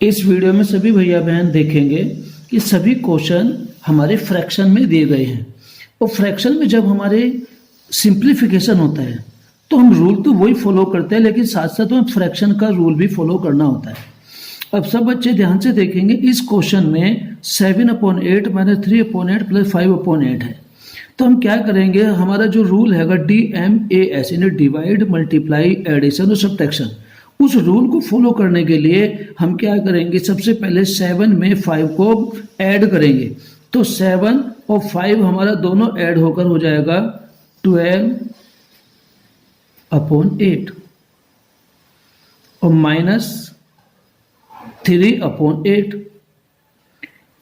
इस वीडियो में सभी भैया बहन देखेंगे कि सभी क्वेश्चन हमारे फ्रैक्शन में दिए गए हैं और फ्रैक्शन में जब हमारे सिंप्लीफिकेशन होता है तो हम रूल तो वही फॉलो करते हैं, लेकिन साथ साथ हमें फ्रैक्शन का रूल भी फॉलो करना होता है। अब सब बच्चे ध्यान से देखेंगे, इस क्वेश्चन में 7/8 - 3/8 + 5/8 है। तो हम क्या करेंगे, हमारा जो रूल है DMAS यानी डिवाइड, मल्टीप्लाई, एडिशन और सब्ट्रैक्शन, उस रूल को फॉलो करने के लिए हम क्या करेंगे, सबसे पहले 7 में 5 को ऐड करेंगे। तो 7 और 5 हमारा दोनों ऐड होकर हो जाएगा 12/8 और -3/8।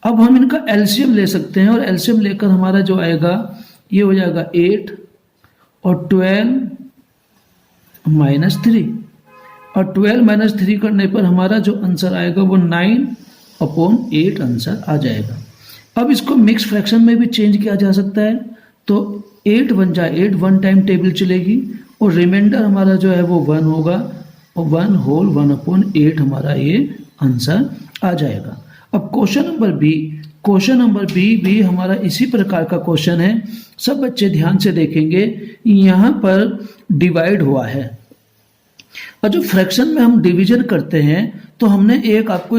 अब हम इनका एलसीएम ले सकते हैं और एलसीएम लेकर हमारा जो आएगा ये हो जाएगा 8 और 12 - 3 और 12 - 3 करने पर हमारा जो आंसर आएगा वो 9/8 आंसर आ जाएगा। अब इसको मिक्स फ्रैक्शन में भी चेंज किया जा सकता है। तो 8 × 8 1 टाइम टेबल चलेगी और रिमाइंडर हमारा जो है वो 1 होगा और 1/8 हमारा ये आंसर आ जाएगा। अब क्वेश्चन नंबर बी भी हमारा इसी प्रकार का क्वेश्चन है। सब बच्चे ध्यान से देखेंगे, यहाँ पर डिवाइड हुआ है और जो फ्रैक्शन में हम डिवीजन करते हैं तो हमने एक आपको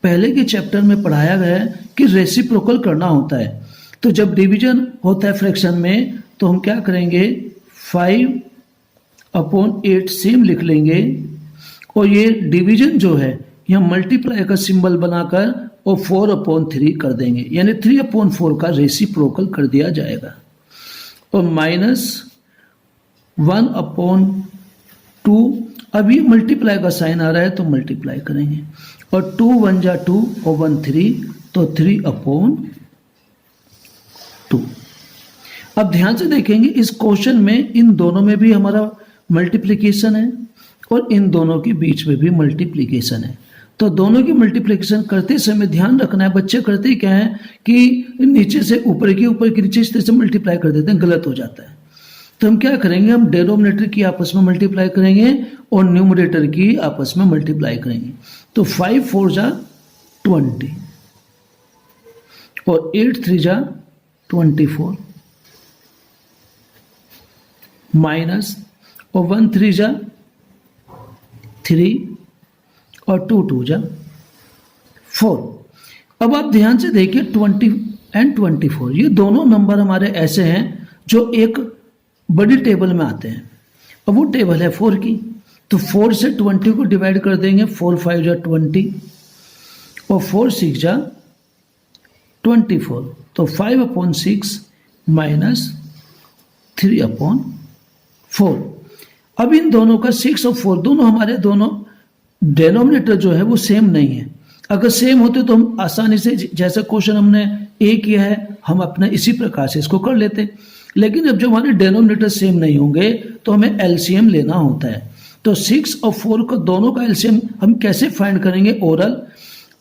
पहले के चैप्टर में पढ़ाया गया है कि रेसिप्रोकल करना होता है। तो जब डिवीजन होता है फ्रैक्शन में तो हम क्या करेंगे, 5/8 सेम लिख लेंगे और ये डिवीजन जो है यहाँ मल्टीप्लाई का सिंबल बनाकर और 4/3 कर देंगे, यानी 3/4 का रेसिप्रोकल कर दिया जाएगा। और -1/2, अब ये मल्टीप्लाई का साइन आ रहा है तो मल्टीप्लाई करेंगे और 2 × 1 = 2 और 1 3 तो 3/2। अब ध्यान से देखेंगे, इस क्वेश्चन में इन दोनों में भी हमारा मल्टीप्लिकेशन है और इन दोनों के बीच में भी मल्टीप्लिकेशन है। तो दोनों की मल्टीप्लिकेशन करते समय ध्यान रखना है, बच्चे करते ही क्या है कि नीचे से ऊपर के नीचे इस तरह से मल्टीप्लाई कर देते हैं, गलत हो जाता है। तो हम क्या करेंगे, हम डिनोमिनेटर की आपस में मल्टीप्लाई करेंगे और न्यूमरेटर की आपस में मल्टीप्लाई करेंगे। तो 5 × 4 = 20 और 8 × 3 = 24 माइनस और 1 × 3 = 3 और 2 × 2 = 4। अब आप ध्यान से देखिए 20 और 24 ये दोनों नंबर हमारे ऐसे हैं जो एक बड़ी टेबल में आते हैं। अब वो टेबल है 4 की, तो 4 से 20 को डिवाइड कर देंगे, 4 × 5 = 20 और 4 × 6 = 24 तो 5/6 - 3/4। अब इन दोनों का 6 और 4 दोनों हमारे दोनों डेनोमिनेटर जो है वो सेम नहीं है। अगर सेम होते तो हम आसानी से, जैसा क्वेश्चन हमने ए किया है, हम अपने इसी प्रकार से इसको कर लेते। लेकिन जब हमारे डेनोमिनेटर सेम नहीं होंगे तो हमें एलसीएम लेना होता है। तो 6 और 4 का दोनों का एलसीएम हम कैसे फाइंड करेंगे, ओरल।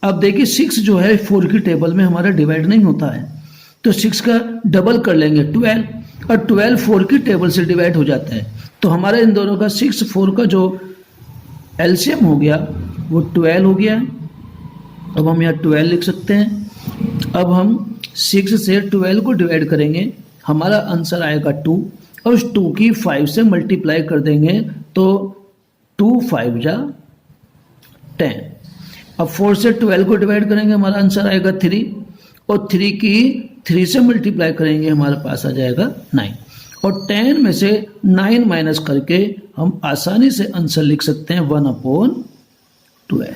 अब देखिए 6 जो है 4 की टेबल में हमारा डिवाइड नहीं होता है, तो 6 का डबल कर लेंगे 12 और 12 4 की टेबल से डिवाइड हो जाता है। तो हमारा इन दोनों का 6 4 का जो एलसीएम हो गया वो 12 हो गया। अब हम यहाँ 12 लिख सकते हैं। अब हम 6 से 12 को डिवाइड करेंगे, हमारा आंसर आएगा 2 और उस 2 की 5 से मल्टीप्लाई कर देंगे तो 2 × 5 = 10। अब 4 से 12 को डिवाइड करेंगे, हमारा आंसर आएगा 3 और 3 की 3 से मल्टीप्लाई करेंगे, हमारे पास आ जाएगा 9 और 10 में से 9 माइनस करके हम आसानी से आंसर लिख सकते हैं 1/12।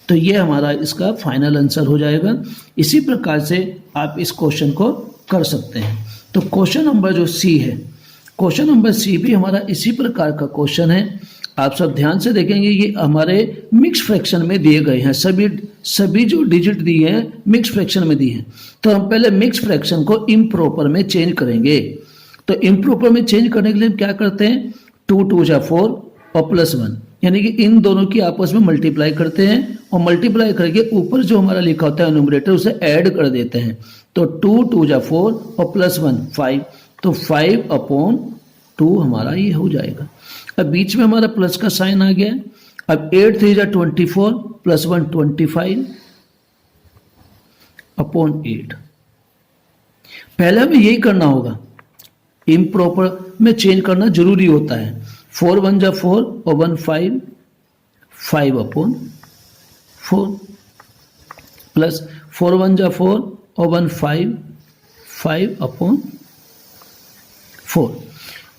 तो ये हमारा इसका फाइनल आंसर हो जाएगा। इसी प्रकार से आप इस क्वेश्चन को कर सकते हैं। तो क्वेश्चन नंबर जो सी है, क्वेश्चन नंबर सी भी हमारा इसी प्रकार का क्वेश्चन है। आप सब ध्यान से देखेंगे, ये हमारे मिक्स फ्रैक्शन में दिए गए हैं, सभी जो डिजिट दिए हैं मिक्स फ्रैक्शन में दिए हैं। तो हम पहले मिक्स फ्रैक्शन को इम्प्रॉपर में चेंज करेंगे। तो इम्प्रॉपर में चेंज करने के लिए हम क्या करते हैं, 2 × 2 = 4 और +1 यानी कि इन दोनों की आपस में मल्टीप्लाई करते हैं और मल्टीप्लाई करके ऊपर जो हमारा लिखा होता है न्यूमरेटर उसे ऐड कर देते हैं। तो 2 × 2 = 4 और +1 5 तो 5/2 हमारा ये हो जाएगा। अब बीच में हमारा प्लस का साइन आ गया। अब 8 3 जा 24 प्लस 1 25 अपॉन 8। पहले हमें यही करना होगा, इम्प्रॉपर में चेंज करना जरूरी होता है। 4 1 जा 4 और 1 5 5 अपॉन 4 प्लस 4 1 जा 4 और 1 5 5 अपॉन 4।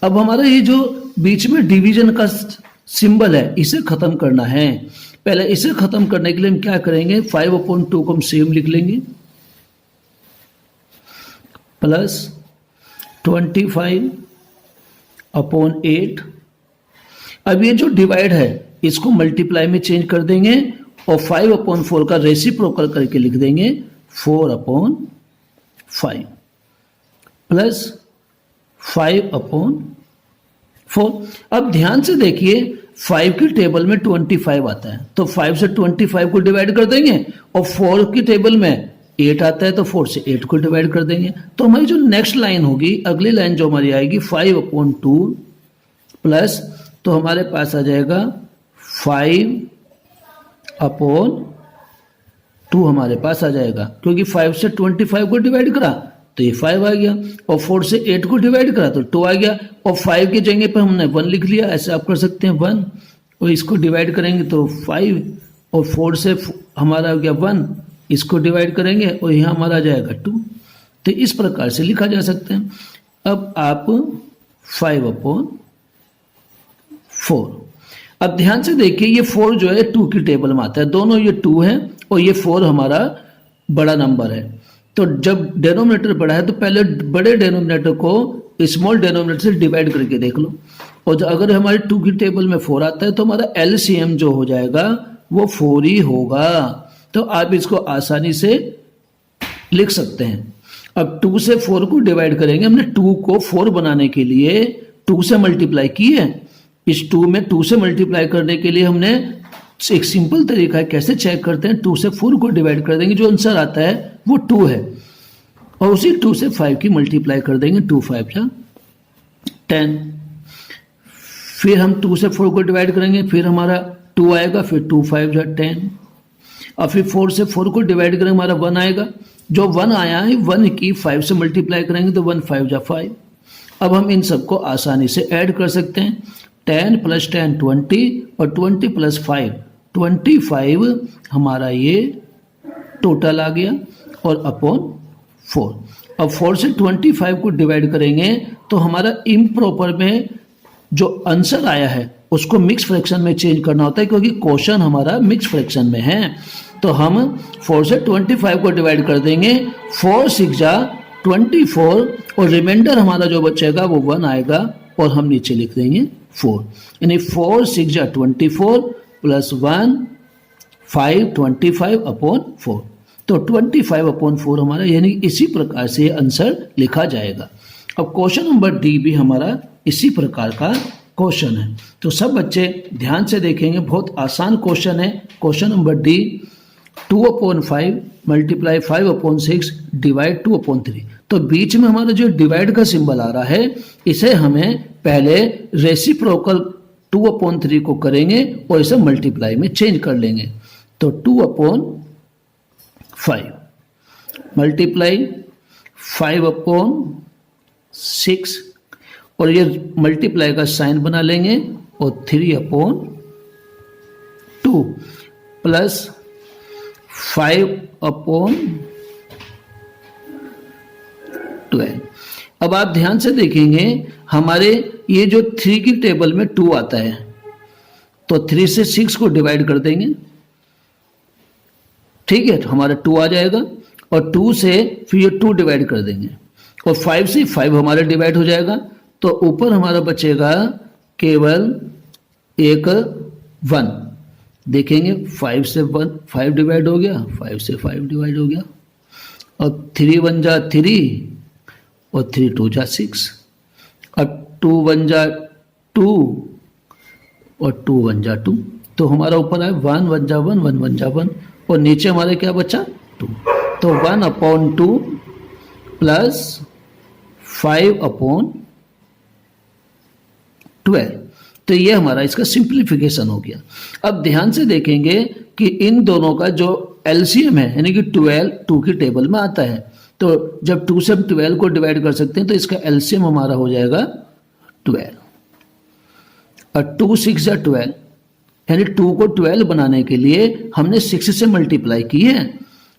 अब हमारा ये जो बीच में डिवीजन का सिंबल है इसे खत्म करना है। पहले इसे खत्म करने के लिए हम क्या करेंगे, 5 अपॉन 2 को हम सेम लिख लेंगे प्लस 25 अपॉन 8। अब ये जो डिवाइड है इसको मल्टीप्लाई में चेंज कर देंगे और 5 अपॉन 4 का रेसिप्रोकल करके लिख देंगे 4 अपॉन 5 प्लस 5 अपॉन 4। अब ध्यान से देखिए 5 की टेबल में 25 आता है तो 5 से 25 को डिवाइड कर देंगे और 4 की टेबल में 8 आता है तो 4 से 8 को डिवाइड कर देंगे। तो हमारी जो नेक्स्ट लाइन होगी, अगली लाइन जो हमारी आएगी 5 अपॉन 2 प्लस, तो हमारे पास आ जाएगा 5 अपॉन 2 हमारे पास आ जाएगा, क्योंकि 5 से 25 को डिवाइड करा तो ये 5 आ गया और 4 से 8 को डिवाइड करा तो 2 आ गया और 5 की जगह पर हमने 1 लिख लिया। ऐसे आप कर सकते हैं 1 और इसको डिवाइड करेंगे तो 5 और 4 से हमारा हो गया 1, इसको डिवाइड करेंगे और यहाँ हमारा आ जाएगा 2। तो इस प्रकार से लिखा जा सकता है। अब आप 5 अपॉन 4, अब ध्यान से देखिए ये 4 जो है 2 की टेबल में आता है, दोनों ये 2 है और ये 4 हमारा बड़ा नंबर है। तो जब डेनोमिनेटर बड़ा है तो पहले बड़े डेनोमिनेटर को स्मॉल डेनोमिनेटर से डिवाइड करके देख लो, और अगर हमारे 2 की टेबल में 4 आता है तो हमारा एलसीएम जो हो जाएगा वो 4 ही होगा। तो आप इसको आसानी से लिख सकते हैं। अब 2 से 4 को डिवाइड करेंगे, हमने 2 को 4 बनाने के लिए 2 से मल्टीप्लाई की है। इस 2 में 2 से मल्टीप्लाई करने के लिए हमने एक सिंपल तरीका है, कैसे चेक करते हैं, 2 से 4 को डिवाइड कर देंगे, जो आंसर आता है वो 2 है और उसी 2 से 5 की मल्टीप्लाई कर देंगे, 2 5 जा 10। फिर हम 2 से 4 को डिवाइड करेंगे, फिर हमारा 2 आएगा, फिर 2 5 जा 10 और फिर 4 से 4 को डिवाइड करेंगे, हमारा 1 आएगा। जो 1 आया है 1 की 5 से मल्टीप्लाई करेंगे तो 1 5 जा 5। अब हम इन सबको आसानी से ऐड कर सकते हैं, 10 प्लस 10 20 और 20 प्लस 5 25 हमारा ये टोटल आ गया और अपॉन 4। अब 4 से 25 को डिवाइड करेंगे तो हमारा इम्प्रॉपर में जो आंसर आया है उसको मिक्स फ्रैक्शन में चेंज करना होता है, क्योंकि क्वेश्चन हमारा मिक्स फ्रैक्शन में है। तो हम 4 से 25 को डिवाइड कर देंगे, 4 6 जा 24 और रिमाइंडर हमारा जो बचेगा वो 1 आएगा और हम नीचे लिख देंगे 4, यानी 4 6 जा 24 प्लस 1 5 25 अपॉन 4। तो 25 अपॉन 4 हमारा, यानी इसी प्रकार से आंसर लिखा जाएगा। अब क्वेश्चन नंबर डी भी हमारा इसी प्रकार का क्वेश्चन है। तो सब बच्चे ध्यान से देखेंगे, बहुत आसान क्वेश्चन है। Question number D, 2 upon 5 multiply 5 upon 6 divide 2 upon 3। तो बीच में हमारा जो डिवाइड का सिंबल आ रहा है इसे हमें पहले रेसिप्रोकल 2 अपॉन 3 को करेंगे और इसे मल्टीप्लाई में चेंज कर लेंगे। तो 2 अपॉन 5 मल्टीप्लाई 5 अपॉन 6 और ये मल्टीप्लाई का साइन बना लेंगे और 3 अपॉन 2 प्लस 5 अपॉन 12। अब आप ध्यान से देखेंगे हमारे ये जो 3 की टेबल में 2 आता है तो 3 से 6 को डिवाइड कर देंगे, ठीक है, तो हमारा 2 आ जाएगा और 2 से फिर ये 2 डिवाइड कर देंगे और 5 से 5 हमारा डिवाइड हो जाएगा। तो ऊपर हमारा बचेगा केवल एक 1। देखेंगे 5 से 1 5 डिवाइड हो गया, 5 से 5 डिवाइड हो गया और 3 1 जा 3 और 3 2 जा 6। अब 2 1 जा 2 और 2 1 जा 2। तो हमारा ऊपर आए 1 1 जा 1 1 1 जा 1 और नीचे हमारे क्या बचा 2। तो 1 अपॉन 2 प्लस 5 अपॉन 12। तो ये हमारा इसका सिंप्लीफिकेशन हो गया। अब ध्यान से देखेंगे कि इन दोनों का जो एलसीएम है यानी कि 12 2 की टेबल में आता है, तो जब 2 से हम 12 को डिवाइड कर सकते हैं तो इसका एलसीएम हमारा हो जाएगा 12 और 2 6 या 12 यानी 2 को 12 बनाने के लिए हमने 6 से मल्टीप्लाई की है।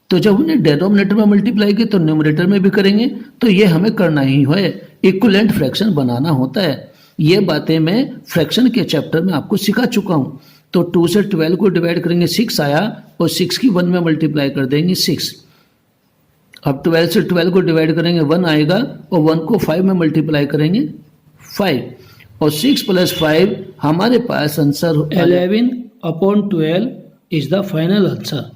तो जब हमने डेनोमिनेटर में मल्टीप्लाई की तो न्यूमरेटर में भी करेंगे, तो ये हमें करना ही है, इक्विवेलेंट फ्रैक्शन बनाना होता है। ये बातें मैं फ्रैक्शन के चैप्टर में आपको सिखा चुका हूं। तो 2 से 12 को डिवाइड करेंगे 6 आया और 6 की 1 में मल्टीप्लाई कर देंगे 6। अब 12 से 12 को डिवाइड करेंगे 1 आएगा और 1 को 5 में मल्टीप्लाई करेंगे 5 और 6 + 5 हमारे पास answer 11/12 is the final answer.